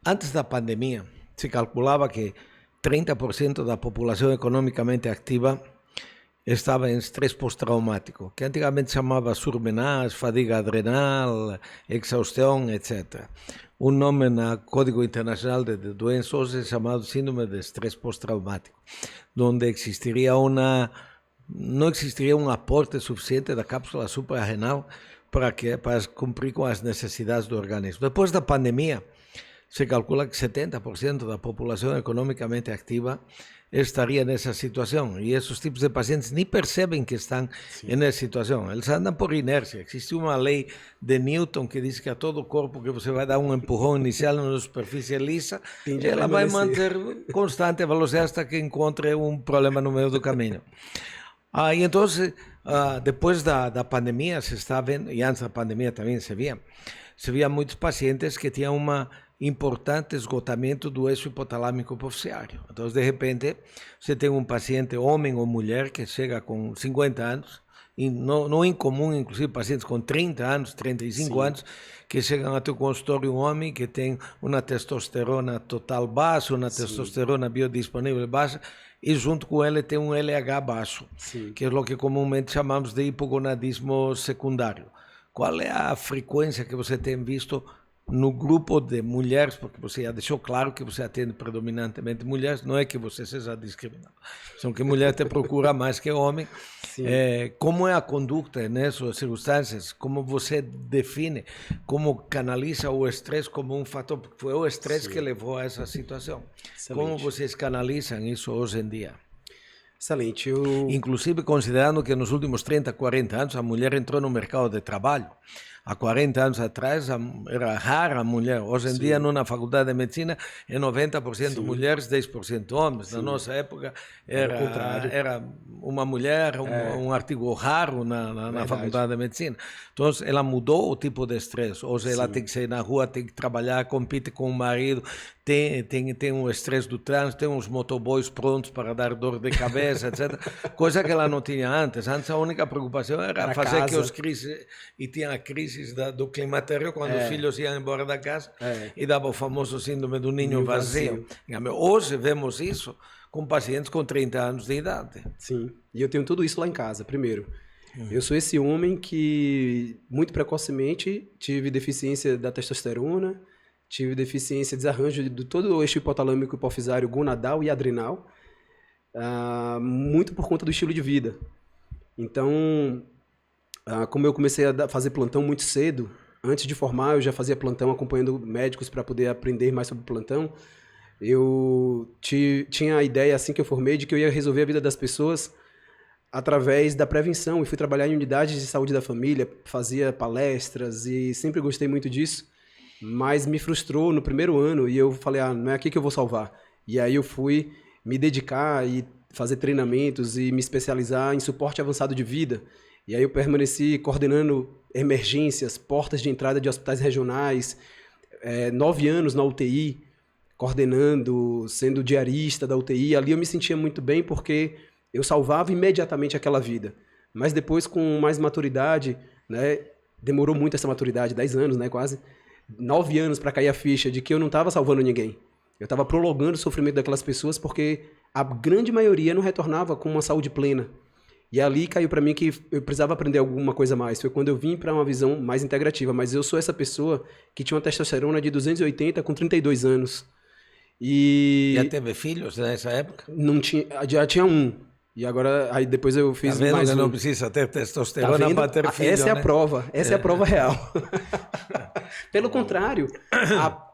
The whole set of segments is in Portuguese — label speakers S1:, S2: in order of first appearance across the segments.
S1: Antes da pandemia, se calculava que 30% da população economicamente ativa estava em estresse pós-traumático, que antigamente chamava surmenage, fadiga adrenal, exaustão, etc. Um nome no Código Internacional de Doenças hoje é chamado síndrome de estresse pós-traumático, onde não existiria um aporte suficiente da cápsula suprarrenal para cumprir com as necessidades do organismo. Depois da pandemia, se calcula que 70% da população economicamente ativa estaria nessa situação. E esses tipos de pacientes nem percebem que estão nessa situação. Eles andam por inércia. Existe uma lei de Newton que diz que a todo corpo que você vai dar um empurrão inicial na superfície lisa, ela vai manter constante a velocidade até que encontre um problema no meio do caminho. E então, depois da pandemia, se está vendo, e antes da pandemia também se via muitos pacientes que tinham importante esgotamento do eixo hipotalâmico hipoficiário. Então, de repente, você tem um paciente, homem ou mulher, que chega com 50 anos, e não é incomum, inclusive, pacientes com 30 anos, 35 anos, que chegam até o consultório, um homem que tem uma testosterona total baixa, uma testosterona biodisponível baixa, e junto com ele tem um LH baixo, que é o que comumente chamamos de hipogonadismo secundário. Qual é a frequência que você tem visto no grupo de mulheres, porque você já deixou claro que você atende predominantemente mulheres, não é que você seja discriminado, são que mulher te procura mais que homem. Como é a conduta nessas circunstâncias? Como você define, como canaliza o estresse como um fator? Porque foi o estresse que levou a essa situação. Excelente. Como vocês canalizam isso hoje em dia?
S2: Excelente.
S1: Inclusive considerando que nos últimos 30, 40 anos a mulher entrou no mercado de trabalho. Há 40 anos atrás era rara a mulher. Hoje em dia, na faculdade de medicina, é 90% mulheres, 10% homens. Na nossa época, era uma mulher, um artigo raro na faculdade de medicina. Então, ela mudou o tipo de estresse. Hoje ela tem que sair na rua, tem que trabalhar, compete com o marido, tem um estresse do trânsito, tem uns motoboys prontos para dar dor de cabeça, etc. Coisa que ela não tinha antes. Antes a única preocupação era fazer que os crises, e tinha a crise do climatério quando os filhos iam embora da casa e dava o famoso síndrome do ninho vazio. Hoje vemos isso com pacientes com 30 anos de idade.
S2: Sim, e eu tenho tudo isso lá em casa, primeiro. Eu sou esse homem que, muito precocemente, tive deficiência da testosterona, tive deficiência, desarranjo de todo o eixo hipotalâmico hipofisário gonadal e adrenal, muito por conta do estilo de vida. Então, como eu comecei a fazer plantão muito cedo, antes de formar eu já fazia plantão acompanhando médicos para poder aprender mais sobre plantão, eu tinha a ideia, assim que eu formei, de que eu ia resolver a vida das pessoas através da prevenção, e fui trabalhar em unidades de saúde da família, fazia palestras e sempre gostei muito disso, mas me frustrou no primeiro ano e eu falei, não é aqui que eu vou salvar. E aí eu fui me dedicar e fazer treinamentos e me especializar em suporte avançado de vida. E aí eu permaneci coordenando emergências, portas de entrada de hospitais regionais, 9 anos na UTI, coordenando, sendo diarista da UTI. Ali eu me sentia muito bem porque eu salvava imediatamente aquela vida. Mas depois, com mais maturidade, né, demorou muito essa maturidade, 10 anos, né, quase, 9 anos para cair a ficha de que eu não estava salvando ninguém. Eu estava prolongando o sofrimento daquelas pessoas porque a grande maioria não retornava com uma saúde plena. E ali caiu para mim que eu precisava aprender alguma coisa mais. Foi quando eu vim para uma visão mais integrativa. Mas eu sou essa pessoa que tinha uma testosterona de 280 com 32 anos.
S1: Já teve filhos nessa época?
S2: Não tinha, já tinha um. E agora, aí depois eu fiz mais um.
S1: Não precisa ter testosterona para ter filho,
S2: essa é a prova. Essa é a prova real. Pelo contrário,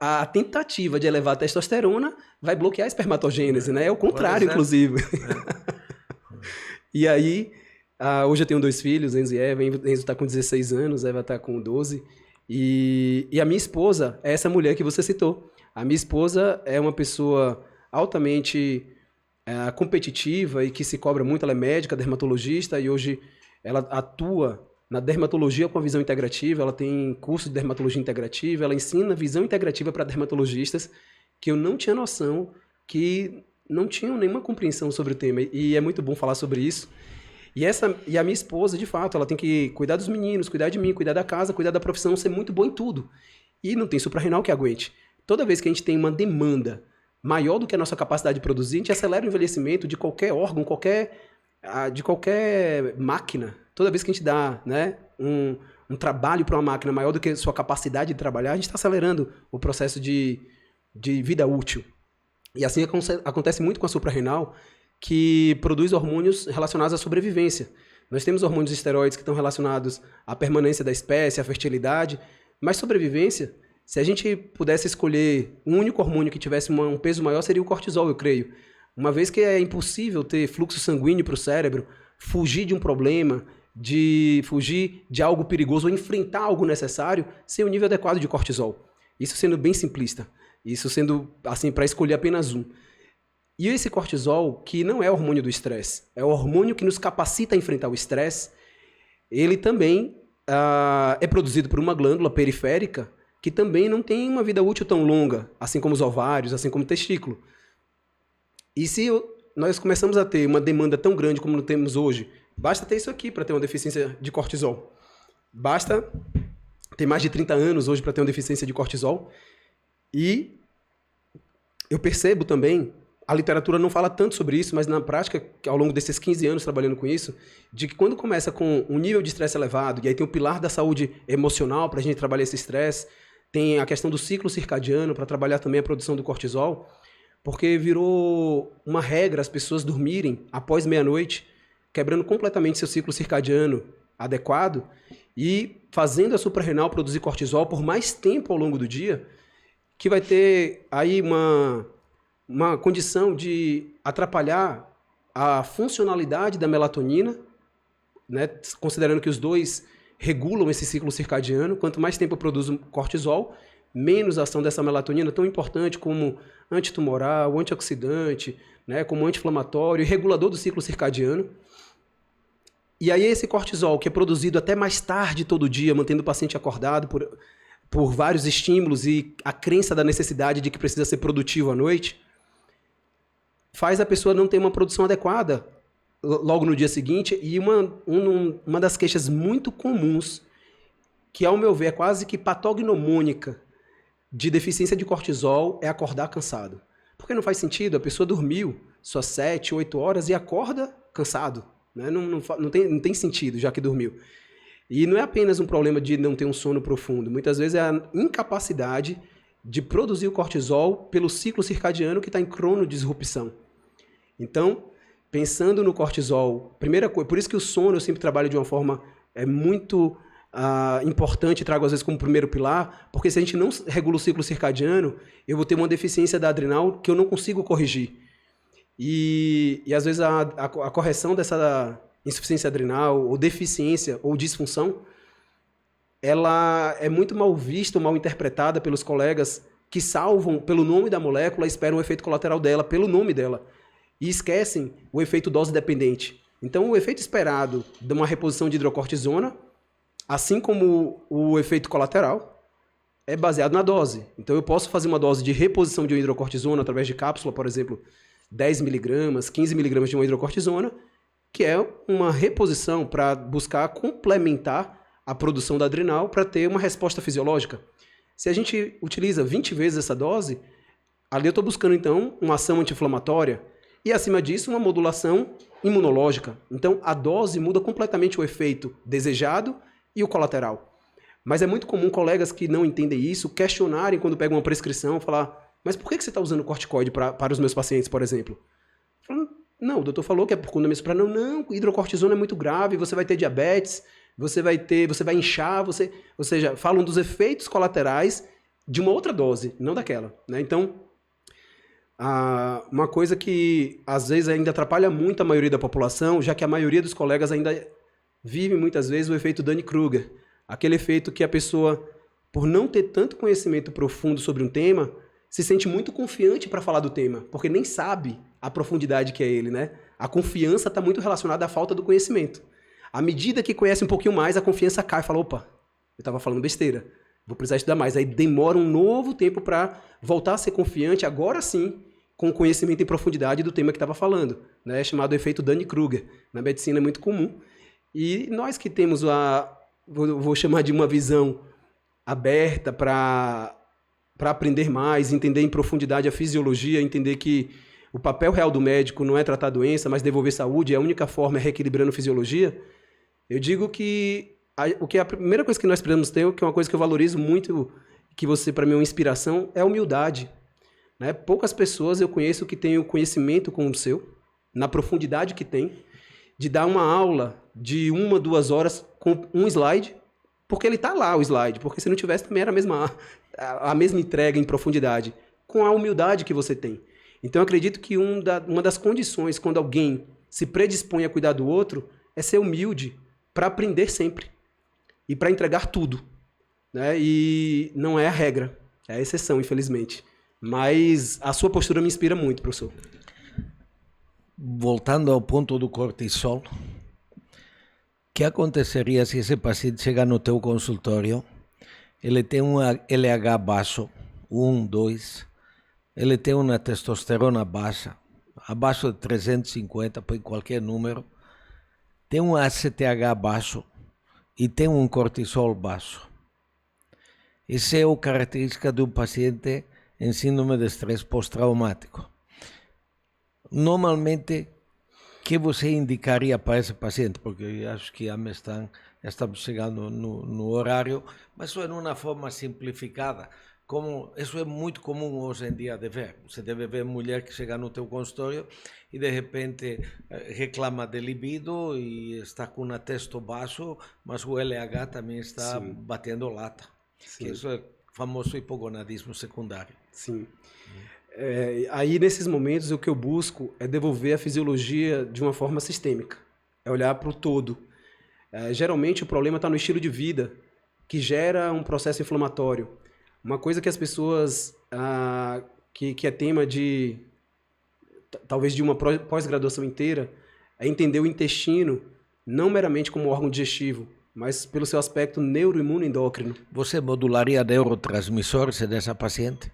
S2: a tentativa de elevar a testosterona vai bloquear a espermatogênese, né? É o contrário, inclusive. E aí, hoje eu tenho 2 filhos, Enzo e Eva. Enzo está com 16 anos, Eva está com 12. E a minha esposa é essa mulher que você citou. A minha esposa é uma pessoa altamente competitiva e que se cobra muito. Ela é médica, dermatologista, e hoje ela atua na dermatologia com a visão integrativa. Ela tem curso de dermatologia integrativa, ela ensina visão integrativa para dermatologistas que eu não tinha noção, que não tinham nenhuma compreensão sobre o tema, e é muito bom falar sobre isso. E a minha esposa, de fato, ela tem que cuidar dos meninos, cuidar de mim, cuidar da casa, cuidar da profissão, ser muito boa em tudo. E não tem suprarrenal que aguente. toda vez que a gente tem uma demanda maior do que a nossa capacidade de produzir, a gente acelera o envelhecimento de qualquer órgão, de qualquer máquina. Toda vez que a gente dá, né, um trabalho para uma máquina maior do que a sua capacidade de trabalhar, a gente está acelerando o processo de vida útil. E assim acontece muito com a suprarrenal, que produz hormônios relacionados à sobrevivência. Nós temos hormônios esteroides que estão relacionados à permanência da espécie, à fertilidade, mas sobrevivência, se a gente pudesse escolher um único hormônio que tivesse um peso maior, seria o cortisol, eu creio. Uma vez que é impossível ter fluxo sanguíneo para o cérebro, fugir de um problema, fugir de algo perigoso ou enfrentar algo necessário sem o nível adequado de cortisol. Isso sendo bem simplista. Isso sendo, assim, para escolher apenas um. E esse cortisol, que não é o hormônio do estresse, é o hormônio que nos capacita a enfrentar o estresse, ele também é produzido por uma glândula periférica que também não tem uma vida útil tão longa, assim como os ovários, assim como o testículo. E se nós começamos a ter uma demanda tão grande como temos hoje, basta ter isso aqui para ter uma deficiência de cortisol. Basta ter mais de 30 anos hoje para ter uma deficiência de cortisol. E eu percebo também, a literatura não fala tanto sobre isso, mas na prática, ao longo desses 15 anos trabalhando com isso, de que quando começa com um nível de estresse elevado, e aí tem o pilar da saúde emocional para a gente trabalhar esse estresse, tem a questão do ciclo circadiano para trabalhar também a produção do cortisol, porque virou uma regra as pessoas dormirem após meia-noite, quebrando completamente seu ciclo circadiano adequado e fazendo a suprarrenal produzir cortisol por mais tempo ao longo do dia, que vai ter aí uma condição de atrapalhar a funcionalidade da melatonina, né, considerando que os dois regulam esse ciclo circadiano. Quanto mais tempo eu produzo cortisol, menos a ação dessa melatonina, tão importante como antitumoral, antioxidante, né, como anti-inflamatório e regulador do ciclo circadiano. E aí esse cortisol, que é produzido até mais tarde todo dia, mantendo o paciente acordado por vários estímulos e a crença da necessidade de que precisa ser produtivo à noite, faz a pessoa não ter uma produção adequada logo no dia seguinte. E uma das queixas muito comuns, que ao meu ver é quase que patognomônica de deficiência de cortisol, é acordar cansado. Porque não faz sentido, a pessoa dormiu só 7, 8 horas e acorda cansado. Né? Não tem sentido, já que dormiu. E não é apenas um problema de não ter um sono profundo. Muitas vezes é a incapacidade de produzir o cortisol pelo ciclo circadiano que está em cronodisrupção. Então, pensando no cortisol, primeira coisa, por isso que o sono eu sempre trabalho de uma forma muito importante, trago às vezes como primeiro pilar, porque se a gente não regula o ciclo circadiano, eu vou ter uma deficiência da adrenal que eu não consigo corrigir. E às vezes a correção dessa insuficiência adrenal, ou deficiência, ou disfunção, ela é muito mal vista, mal interpretada pelos colegas que salvam pelo nome da molécula, esperam o efeito colateral dela pelo nome dela, e esquecem o efeito dose dependente. Então, o efeito esperado de uma reposição de hidrocortisona, assim como o efeito colateral, é baseado na dose. Então, eu posso fazer uma dose de reposição de uma hidrocortisona através de cápsula, por exemplo, 10 miligramas, 15 miligramas de uma hidrocortisona, que é uma reposição para buscar complementar a produção da adrenal para ter uma resposta fisiológica. Se a gente utiliza 20 vezes essa dose, ali eu estou buscando, então, uma ação anti-inflamatória e, acima disso, uma modulação imunológica. Então, a dose muda completamente o efeito desejado e o colateral. Mas é muito comum colegas que não entendem isso questionarem quando pegam uma prescrição, falar, mas por que você está usando corticoide para os meus pacientes, por exemplo? Falando, não, o doutor falou que é por conta da minha suprarrenal. Não, hidrocortisona é muito grave, você vai ter diabetes, você vai inchar, ou seja, falam dos efeitos colaterais de uma outra dose, não daquela. Né? Então, uma coisa que às vezes ainda atrapalha muito a maioria da população, já que a maioria dos colegas ainda vive muitas vezes o efeito Dunning-Kruger. Aquele efeito que a pessoa, por não ter tanto conhecimento profundo sobre um tema, se sente muito confiante para falar do tema, porque nem sabe a profundidade que é ele, né? A confiança está muito relacionada à falta do conhecimento. À medida que conhece um pouquinho mais, a confiança cai e fala, opa, eu estava falando besteira, vou precisar estudar mais. Aí demora um novo tempo para voltar a ser confiante, agora sim, com conhecimento em profundidade do tema que estava falando. Né? É chamado efeito Dunning-Kruger. Na medicina é muito comum. E nós que temos vou chamar de uma visão aberta para para aprender mais, entender em profundidade a fisiologia, entender que o papel real do médico não é tratar a doença, mas devolver saúde, e a única forma é reequilibrando fisiologia, eu digo que a primeira coisa que nós precisamos ter, que é uma coisa que eu valorizo muito, que você, para mim, é uma inspiração, é a humildade. Né? Poucas pessoas eu conheço que têm o conhecimento como o seu, na profundidade que tem, de dar uma aula de 1, 2 horas com um slide, porque ele está lá, o slide, porque se não tivesse também era a mesma entrega em profundidade, com a humildade que você tem. Então eu acredito que uma das condições quando alguém se predispõe a cuidar do outro é ser humilde para aprender sempre e para entregar tudo. Né? E não é a regra, é a exceção, infelizmente. Mas a sua postura me inspira muito, professor.
S1: Voltando ao ponto do cortisol, o que aconteceria se esse paciente chegar no teu consultório, ele tem um LH baixo, 1, 2, ele tem uma testosterona baixa, abaixo de 350, põe qualquer número, tem um ACTH baixo e tem um cortisol baixo. Essa é a característica de um paciente em síndrome de estresse pós-traumático. Normalmente, o que você indicaria para esse paciente? Porque eu acho que já estamos chegando no horário, mas isso é de uma forma simplificada. Como isso é muito comum hoje em dia de ver. Você deve ver mulher que chega no teu consultório e de repente reclama de libido e está com uma testo baixo, mas o LH também está batendo lata. Que isso é o famoso hipogonadismo secundário.
S2: Sim. Aí, nesses momentos, o que eu busco é devolver a fisiologia de uma forma sistêmica. É olhar para o todo. Geralmente, o problema está no estilo de vida, que gera um processo inflamatório. Uma coisa que as pessoas, que é tema de, talvez de uma pós-graduação inteira, é entender o intestino não meramente como órgão digestivo, mas pelo seu aspecto neuroimunoendócrino.
S1: Você modularia neurotransmissores dessa paciente?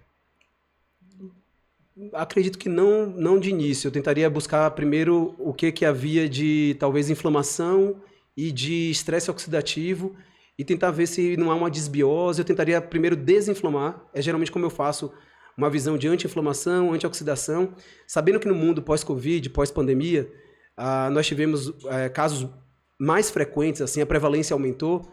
S2: Acredito que não de início. Eu tentaria buscar primeiro o que havia de, talvez, inflamação e de estresse oxidativo e tentar ver se não há uma desbiose. Eu tentaria primeiro desinflamar. É geralmente como eu faço uma visão de anti-inflamação, antioxidação. Sabendo que no mundo pós-Covid, pós-pandemia, nós tivemos casos mais frequentes, assim, a prevalência aumentou,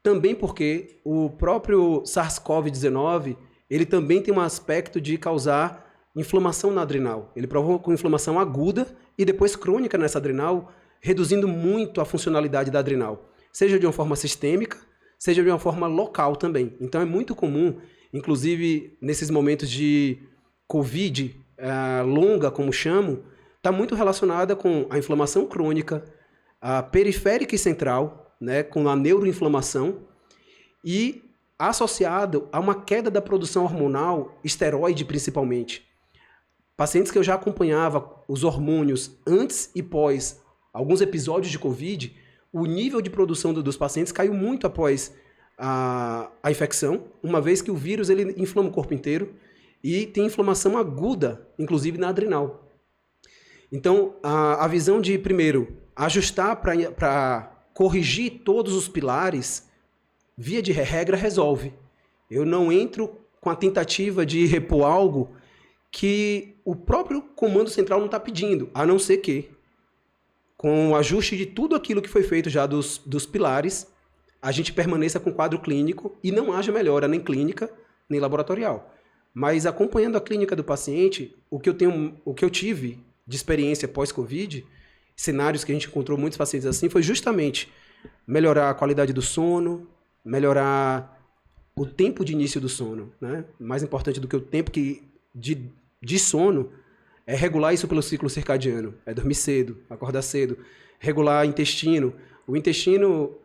S2: também porque o próprio SARS-CoV-19, ele também tem um aspecto de causar inflamação na adrenal. Ele provoca inflamação aguda e depois crônica nessa adrenal, reduzindo muito a funcionalidade da adrenal, seja de uma forma sistêmica, seja de uma forma local também. Então é muito comum, inclusive nesses momentos de Covid longa, como chamo, está muito relacionada com a inflamação crônica, a periférica e central, né, com a neuroinflamação e associado a uma queda da produção hormonal, esteroide principalmente. Pacientes que eu já acompanhava os hormônios antes e pós alguns episódios de Covid, o nível de produção dos pacientes caiu muito após a infecção, uma vez que o vírus ele inflama o corpo inteiro e tem inflamação aguda, inclusive na adrenal. Então, a visão de, primeiro, ajustar para corrigir todos os pilares, via de regra, resolve. Eu não entro com a tentativa de repor algo que o próprio comando central não está pedindo, a não ser que, com o ajuste de tudo aquilo que foi feito já dos pilares, a gente permaneça com o quadro clínico e não haja melhora nem clínica, nem laboratorial. Mas acompanhando a clínica do paciente, o que eu tive de experiência pós-Covid, cenários que a gente encontrou muitos pacientes assim, foi justamente melhorar a qualidade do sono, melhorar o tempo de início do sono, né? Mais importante do que o tempo de sono é regular isso pelo ciclo circadiano, é dormir cedo, acordar cedo, regular o intestino. O intestino,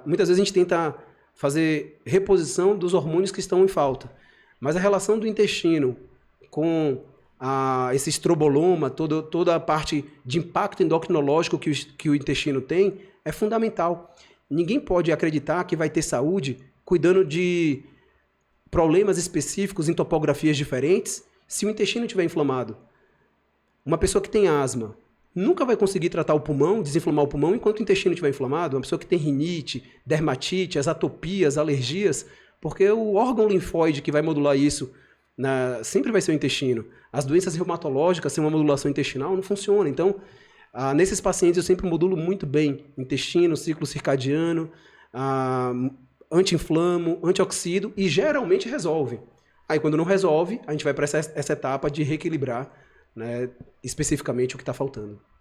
S2: muitas vezes a gente tenta fazer reposição dos hormônios que estão em falta, mas a relação do intestino com esse estroboloma, toda a parte de impacto endocrinológico que o intestino tem, é fundamental. Ninguém pode acreditar que vai ter saúde cuidando de problemas específicos em topografias diferentes se o intestino estiver inflamado. Uma pessoa que tem asma nunca vai conseguir tratar o pulmão, desinflamar o pulmão, enquanto o intestino estiver inflamado. Uma pessoa que tem rinite, dermatite, as atopias, alergias, Porque o órgão linfóide que vai modular isso sempre vai ser o intestino. As doenças reumatológicas, sem uma modulação intestinal, não funciona. Então, nesses pacientes eu sempre modulo muito bem intestino, ciclo circadiano, anti-inflamo, antioxido, e geralmente resolve. Aí quando não resolve, a gente vai para essa etapa de reequilibrar, né, especificamente o que está faltando.